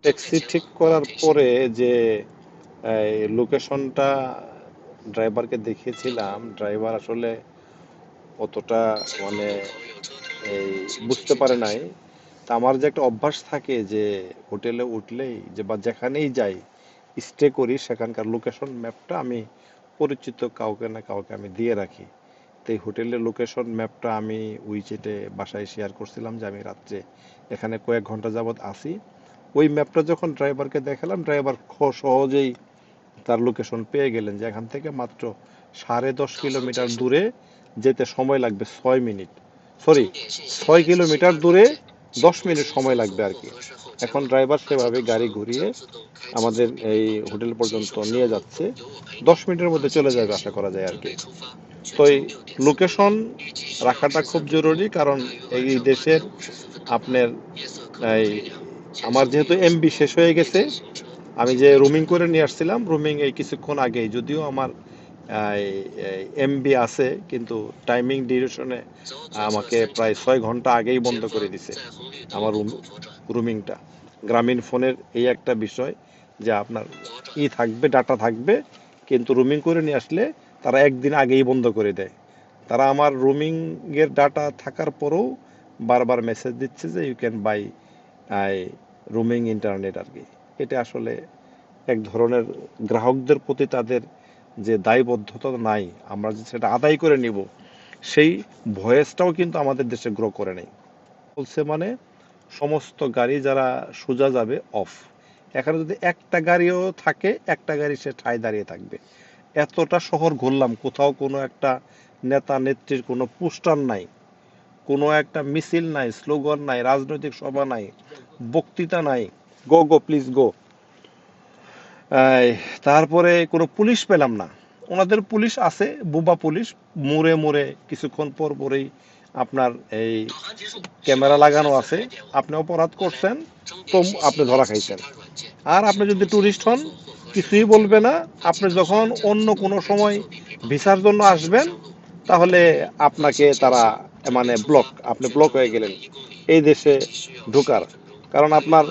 Taxi ঠিক করার পরে যে লোকেশনটা ড্রাইভারকে দেখিয়েছিলাম, ড্রাইভার আসলে অতটা মানে এই বুঝতে পারে নাই। তা আমার যে একটা অভ্যাস থাকে যে হোটেলে উঠলেই যে বা যেখানেই যাই স্টে করি সেখানকার লোকেশন ম্যাপটা আমি পরিচিত কাউকে না কাউকে আমি দিয়ে রাখি। তো এই হোটেলের লোকেশন ম্যাপটা আমি উইচেটে বাসায় শেয়ার করছিলাম যে আমি রাত্রে এখানে কয়েক ঘন্টা যাবত আসি। ওই ম্যাপটা যখন ড্রাইভারকে দেখালাম, ড্রাইভার সহজেই তার লোকেশন পেয়ে গেলেন যে এখান থেকে মাত্র 10.5 কিলোমিটার দূরে যেতে সময় লাগবে 6 মিনিট। সরি, 6 কিলোমিটার দূরে 10 মিনিট সময় লাগবে আর কি। এখন ড্রাইভার সেভাবে গাড়ি ঘুরিয়ে আমাদের এই হোটেল পর্যন্ত নিয়ে যাচ্ছে, 10 মিনিটের মধ্যে চলে যাবে আশা করা যায় আর কি। তো এই লোকেশন রাখাটা খুব জরুরি, কারণ এই দেশের আপনার এই আমার যেহেতু এমবি শেষ হয়ে গেছে, আমি যে রুমিং করে নিয়ে আসছিলাম, রুমিং এই কিছুক্ষণ আগেই, যদিও আমার এমবি আছে কিন্তু টাইমিং ডিউরেশনে আমাকে প্রায় 6 ঘন্টা আগেই বন্ধ করে দিছে আমার রুমিংটা। গ্রামীণ ফোনের এই একটা বিষয় যে আপনার থাকবে, ডাটা থাকবে, কিন্তু রুমিং করে নিয়ে আসলে তারা একদিন আগেই বন্ধ করে দেয়। তারা আমার রুমিং এর ডাটা থাকার পরেও বারবার মেসেজ দিচ্ছে যে you can buy I roaming internet আর কি। এটা আসলে এক ধরনের গ্রাহকদের প্রতি তাদের যে দায়বদ্ধতা নাই, আমরা যে সেটা আদায় করে নিব, সেই ভয়েসটাও কিন্তু আমাদের দেশে গ্রো করে নেই। বলছে মানে সমস্ত গাড়ি যারা সোজা যাবে অফ। এখানে যদি একটা গাড়িও থাকে, একটা গাড়ি সে ঠায় দাঁড়িয়ে থাকবে। এতটা শহর ঘুরলাম, কোথাও কোনো একটা নেতা নেত্রীর কোনো পোস্টার নাই, কোনো একটা মিছিল নাই, স্লোগান নাই, রাজনৈতিক সভা নাই, বক্তৃতা নাই। গো গো প্লিজ গো। এই, তারপরে কোনো পুলিশ পেলাম না। ওনাদের পুলিশ আছে, বোবা পুলিশ, মুড়ে মুড়ে কিছুক্ষণ পর পরেই আপনার এই ক্যামেরা লাগানো আছে। আপনি অপরাধ করছেন তো আপনি ধরা খাইছেন। আর আপনি যদি ট্যুরিস্ট হন, কিছুই বলবে না। আপনি যখন অন্য কোনো সময় ভিসার জন্য আসবেন, তাহলে আপনাকে তারা মানে আপনি ব্লক হয়ে গেলেন এই দেশে ঢোকার। কারণ আপনার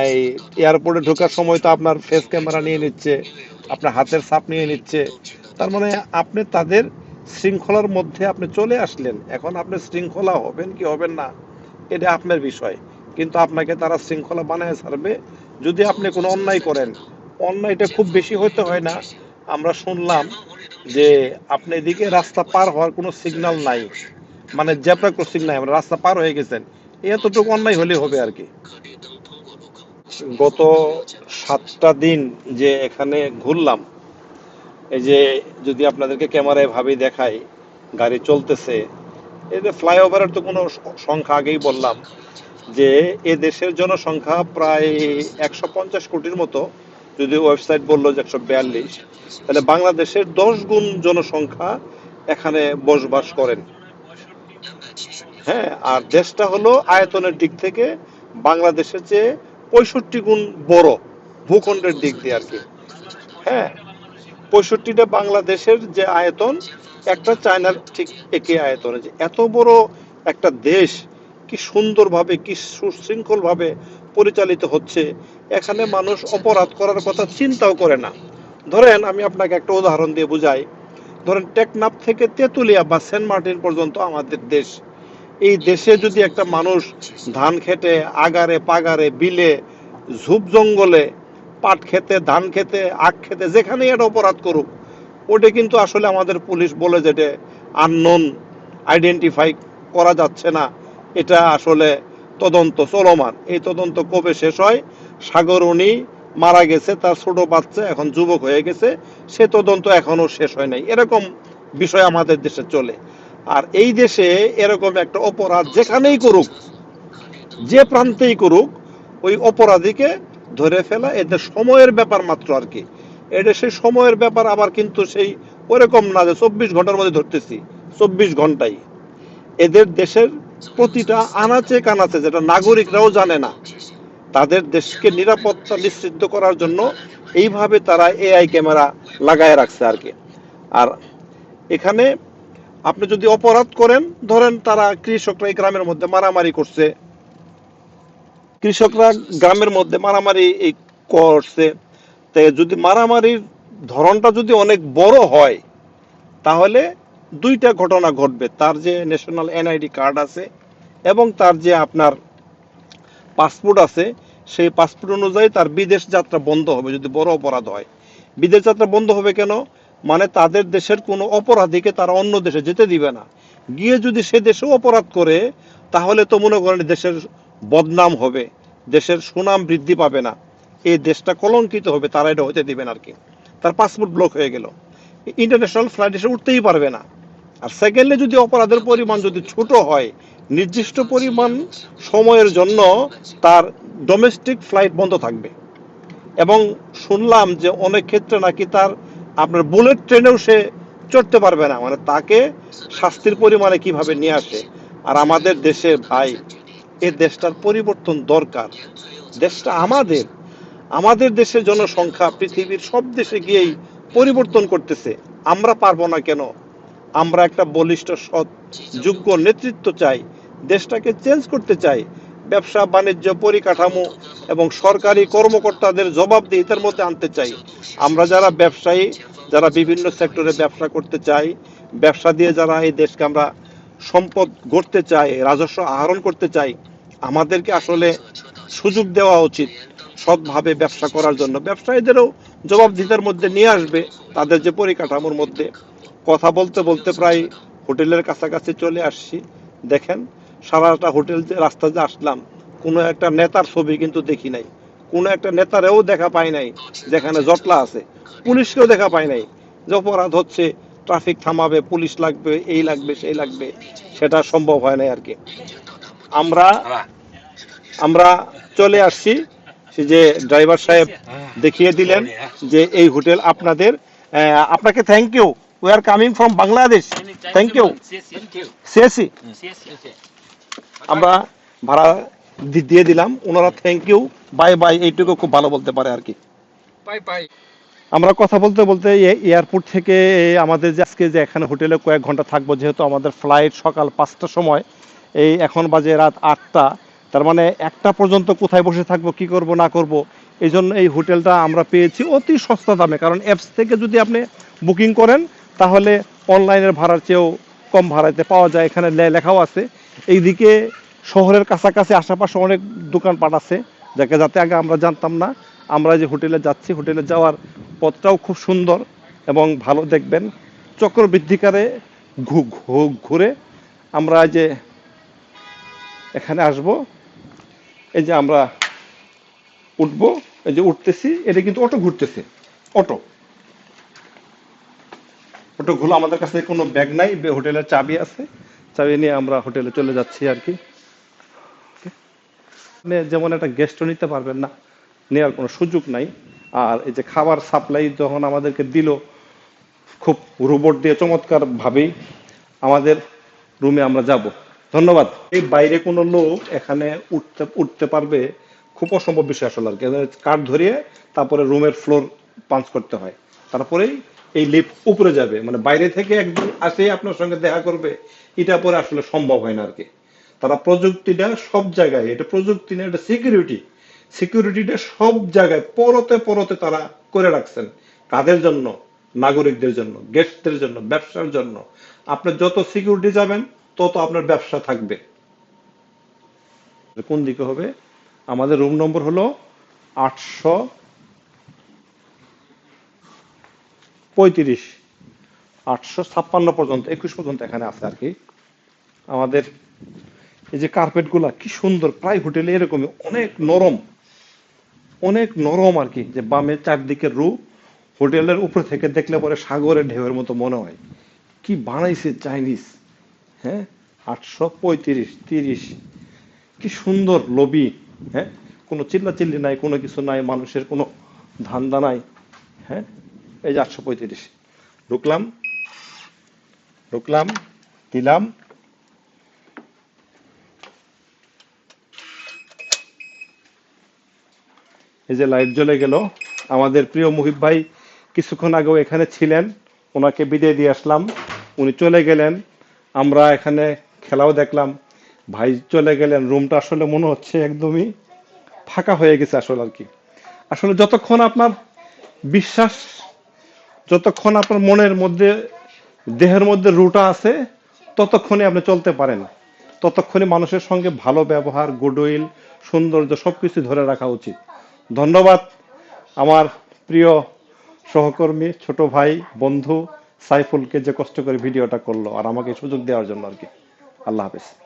এই এয়ারপোর্টে ঢোকার সময় তো আপনার ফেস ক্যামেরা নিয়ে নিচ্ছে, আপনার হাতের ছাপ নিয়ে নিচ্ছে। তার মানে আপনি তাদের শৃঙ্খলার মধ্যে আপনি চলে আসলেন। এখন আপনি শৃঙ্খলা হবেন কি হবেন না, এটা আপনার বিষয়। কিন্তু আপনাকে তারা শৃঙ্খলা বানায় ছাড়বে যদি আপনি কোনো অন্যায় করেন। অন্যায়টা খুব বেশি হতে হয় না। আমরা শুনলাম যে আপনি এদিকে রাস্তা পার হওয়ার কোনো সিগন্যাল নাই, মানে জেব্রা ক্রসিং নাই, আমরা রাস্তা পার হয়ে গেছেন, এতটুকু অন্যায় হলে হবে আর কি। গত 7টা দিন যে এখানে ঘুরলাম, এই যে যদি আপনাদেরকে ক্যামেরায় ভাবে দেখাই, গাড়ি চলতেছে, এই যে ফ্লাইওভারের তো কোনো সংখ্যা আগেই বললাম যে এ দেশের জনসংখ্যা প্রায় 150 কোটির মতো। যদি ওয়েবসাইট বললো যে 142, তাহলে বাংলাদেশের 10 গুণ জনসংখ্যা এখানে বসবাস করেন। হ্যাঁ, আর দেশটা হলো আয়তনের দিক থেকে বাংলাদেশের চেয়ে 65 গুণ বড়, ভূখণ্ডের দিক দিয়ে আর কি। হ্যাঁ, 65টা বাংলাদেশের যে আয়তন, একটা চায়নার ঠিক একই আয়তনে। যে এত বড় একটা দেশ কি সুন্দরভাবে, কি সুশৃঙ্খলভাবে পরিচালিত হচ্ছে, এখানে মানুষ অপরাধ করার কথা চিন্তাও করে না। ধরেন আমি আপনাকে একটা উদাহরণ দিয়ে বুঝাই। ধরেন টেকনাফ থেকে তেঁতুলিয়া বা সেন্ট মার্টিন পর্যন্ত আমাদের দেশ। এই দেশে যদি একটা মানুষ ধান খেতে, আগারে পাগারে, বিলে, ঝুপ জঙ্গলে, পাট খেতে, ধান খেতে, আখ খেতে, যেখানেই একটা অপরাধ করুক, ওটা কিন্তু আসলে আমাদের পুলিশ বলে যেটা আননোন, আইডেন্টিফাই করা যাচ্ছে না, এটা আসলে তদন্ত চলমান। এই তদন্ত কবে শেষ হয়? সাগর উনি মারা গেছে, তার ছোট বাচ্চা এখন যুবক হয়ে গেছে, সে তদন্ত এখনো শেষ হয় নাই, এরকম বিষয় আমাদের দেশে চলে। আর এই দেশে এরকম একটা অপরাধ যেখানেই করুক, যে প্রান্তেই করুক, ওই অপরাধীকে ধরে ফেলা এদের সময়ের ব্যাপার মাত্র আর কি। এটা সেই সময়ের ব্যাপার, আবার কিন্তু সেই ওরকম না যে 24 ঘন্টার মধ্যে ধরতেছি, 24 ঘন্টাই। এদের দেশের প্রতিটা আনাচে কানাচে, যেটা নাগরিকরাও জানে না, তাদের দেশকে নিরাপত্তা নিশ্চিত করার জন্য এইভাবে তারা এআই ক্যামেরা লাগায় রাখছে আর কি। আর এখানে আপনি যদি অপরাধ করেন, ধরেন তারা কৃষকরা এই গ্রামের মধ্যে মারামারি করছে, কৃষকরা গ্রামের মধ্যে মারামারি এই করছে। তো যদি মারামারির ধরনটা যদি অনেক বড় হয়, তাহলে দুইটা ঘটনা ঘটবে, তার যে ন্যাশনাল এনআইডি কার্ড আছে এবং তার যে আপনার পাসপোর্ট আছে, সেই পাসপোর্ট অনুযায়ী তার বিদেশ যাত্রা বন্ধ হবে যদি বড় অপরাধ হয়। বিদেশ যাত্রা বন্ধ হবে কেন? মানে তাদের দেশের কোনো অপরাধীকে তারা অন্য দেশে যেতে দিবে না। গিয়ে যদি সে দেশেও অপরাধ করে, তাহলে তো মনে করেন দেশের বদনাম হবে, দেশের সুনাম বৃদ্ধি পাবে না, এই দেশটা কলঙ্কিত হবে, তারা এটা হতে দিবেন আর কি। তার পাসপোর্ট ব্লক হয়ে গেল, ইন্টারন্যাশনাল ফ্লাইট এসে উঠতেই পারবে না। আর সেকেন্ডলি যদি অপরাধের পরিমাণ যদি ছোট হয়, নির্দিষ্ট পরিমাণ সময়ের জন্য তার ডোমেস্টিক ফ্লাইট বন্ধ থাকবে। এবং শুনলাম যে অনেক ক্ষেত্রে নাকি তার আপনার বুলেট ট্রেনেও সে চড়তে পারবে না, মানে তাকে শাস্তির পরিমাণে কিভাবে নিয়ে আসে। আর আমাদের দেশে ভাই, এ দেশটার পরিবর্তন দরকার। দেশটা আমাদের, আমাদের দেশের জনসংখ্যা পৃথিবীর সব দেশে গিয়েই পরিবর্তন করতেছে, আমরা পারবো না কেন? আমরা একটা বলিষ্ঠ সৎ যোগ্য নেতৃত্ব চাই, দেশটাকে চেঞ্জ করতে চাই, ব্যবসা বাণিজ্য পরিকাঠামো এবং সরকারি কর্মকর্তাদের জবাবদিহিতার মধ্যে আনতে চাই। আমরা যারা ব্যবসায়ী, যারা বিভিন্ন সেক্টরে ব্যবসা করতে চাই, ব্যবসা দিয়ে যারা এই দেশকে আমরা সম্পদ গড়তে চাই, রাজস্ব আহরণ করতে চাই, আমাদেরকে আসলে সুযোগ দেওয়া উচিত সৎভাবে ব্যবসা করার জন্য। ব্যবসায়ীদেরও জবাবদিহিতার মধ্যে নিয়ে আসবে, তাদের যে পরিকাঠামোর মধ্যে। কথা বলতে বলতে প্রায় হোটেলের কাছাকাছি চলে আসছি। দেখেন, সারাটা হোটেল যে রাস্তা যে আসলাম, কোনো একটা নেতার ছবি কিন্তু দেখি নাই, কোনো একটা নেতারেও দেখা পাই নাই যেখানে জটলা আছে, পুলিশকেও দেখা পাই নাই। যে অপরাধ হচ্ছে, ট্রাফিক থামাবে, পুলিশ লাগবে, এই লাগবে সেই লাগবে, সেটা সম্ভব হয় নাই আর কি। আমরা আমরা চলে আসছি, সে যে ড্রাইভার সাহেব দেখিয়ে দিলেন যে এই হোটেল আপনাদের। আপনাকে thank you, we are coming from Bangladesh, thank you. সিএসি আমরা ভাড়া দিয়ে দিলাম, ওনারা থ্যাংক ইউ, বাই বাই, এইটুকু খুব ভালো বলতে পারে আর কি। Bye bye. আমরা কথা বলতে বলতে এয়ারপোর্ট থেকে আমাদের যে আজকে যে এখানে হোটেলে কয়েক ঘন্টা থাকবো, যেহেতু আমাদের ফ্লাইট সকাল 5টার সময়, এই এখন বাজে রাত 8টা, তার মানে 1টা পর্যন্ত কোথায় বসে থাকবো, কি করব না করব, এই জন্য এই হোটেলটা আমরা পেয়েছি অতি সস্তা দামে। কারণ অ্যাপস থেকে যদি আপনি বুকিং করেন, তাহলে অনলাইনের ভাড়ার চেয়েও কম ভাড়াতে পাওয়া যায়, এখানে লেখাও আছে। এইদিকে শহরের কাছাকাছি আশেপাশে অনেক দোকানপাট আছে, যাতে আগে আমরা জানতাম না। আমরা যে হোটেলে যাচ্ছি, হোটেলে যাওয়ার পথটাও খুব সুন্দর এবং ভালো। দেখবেন চক্রবৃদ্ধিকারে ঘুরে আমরা যে এখানে আসব, এই যে আমরা উঠবো, এই যে উঠতেছি, এটা কিন্তু অটো ঘুরতেছে, অটো অটো গুলো, আমাদের কাছে কোনো ব্যাগ নাই, হোটেলের চাবি আছে, চাবি নিয়ে আমরা হোটেলে চলে যাচ্ছি আর কি। যেমন একটা গেস্টও নিতে পারবেন না, নেওয়ার কোনো সুযোগ নাই। আর এই যে খাবার সাপ্লাই যখন আমাদেরকে দিল, খুব রোবট দিয়ে চমৎকার ভাবেই আমাদের রুমে আমরা যাব। ধন্যবাদ। এই বাইরে কোনো লোক এখানে উঠতে পারবে খুব অসম্ভব বিষয় আসলে আর কি। কার্ড ধরিয়ে তারপরে রুমের ফ্লোর পাঞ্চ করতে হয়, তারপরেই এই লিফট উপরে যাবে। মানে বাইরে থেকে একজন আসে আপনার সঙ্গে দেখা করবে, এটা পরে আসলে সম্ভব হয় না আর কি। তারা প্রযুক্তিটা সব জায়গায়, এটা প্রযুক্তি না, এটা সিকিউরিটি, সিকিউরিটিটা সব জায়গায় পরতে পরতে তারা করে রাখছেন। কাদের জন্য? নাগরিকদের জন্য, গেস্টদের জন্য, ব্যবসার জন্য। আপনি যত সিকিউরিটি যাবেন, তত আপনার ব্যবসা থাকবে। কোন দিকে হবে? আমাদের রুম নম্বর হলো 835, 856 পর্যন্ত, 21 পর্যন্ত এখানে আছে আর কি। আমাদের এই যে কার্পেট গুলা কি সুন্দর, প্রায় হোটেলে এরকমই, অনেক নরম, অনেক নরম আর কি। যে বামে চারদিকে রু, হোটেলের উপর থেকে দেখলে পরে সাগরের ঢেউয়ের মতো মনে হয়। কি বানাইছে চাইনিজ! হ্যাঁ, 835, 30, কি সুন্দর লবি। হ্যাঁ, কোনো চিল্লাচিল্লি নাই, কোনো কিছু নাই, মানুষের কোনো ধান্দা নাই। হ্যাঁ, এই যে 835 ঢুকলাম, ঢুকলাম, দিলাম। এই যে লাইট জ্বলে গেল। আমাদের প্রিয় মুহিব ভাই কিছুক্ষণ আগেও এখানে ছিলেন, ওনাকে বিদায় দিয়ে আসলাম, উনি চলে গেলেন। আমরা এখানে খেলাও দেখলাম, ভাই চলে গেলেন। রুমটা আসলে মনে হচ্ছে একদমই ফাঁকা হয়ে গেছে আসলে আর কি। আসলে যতক্ষণ আপনার বিশ্বাস, যতক্ষণ আপনার মনের মধ্যে, দেহের মধ্যে রুটা আছে, ততক্ষণই আপনি চলতে পারেন। ততক্ষণই মানুষের সঙ্গে ভালো ব্যবহার, গুডউইল, সৌন্দর্য সবকিছু ধরে রাখা উচিত। ধন্যবাদ আমার প্রিয় সহকর্মী, ছোট ভাই, বন্ধু সাইফুলকে, যে কষ্ট করে ভিডিওটা করলো আর আমাকে সুযোগ দেওয়ার জন্য আর কি। আল্লাহ হাফেজ।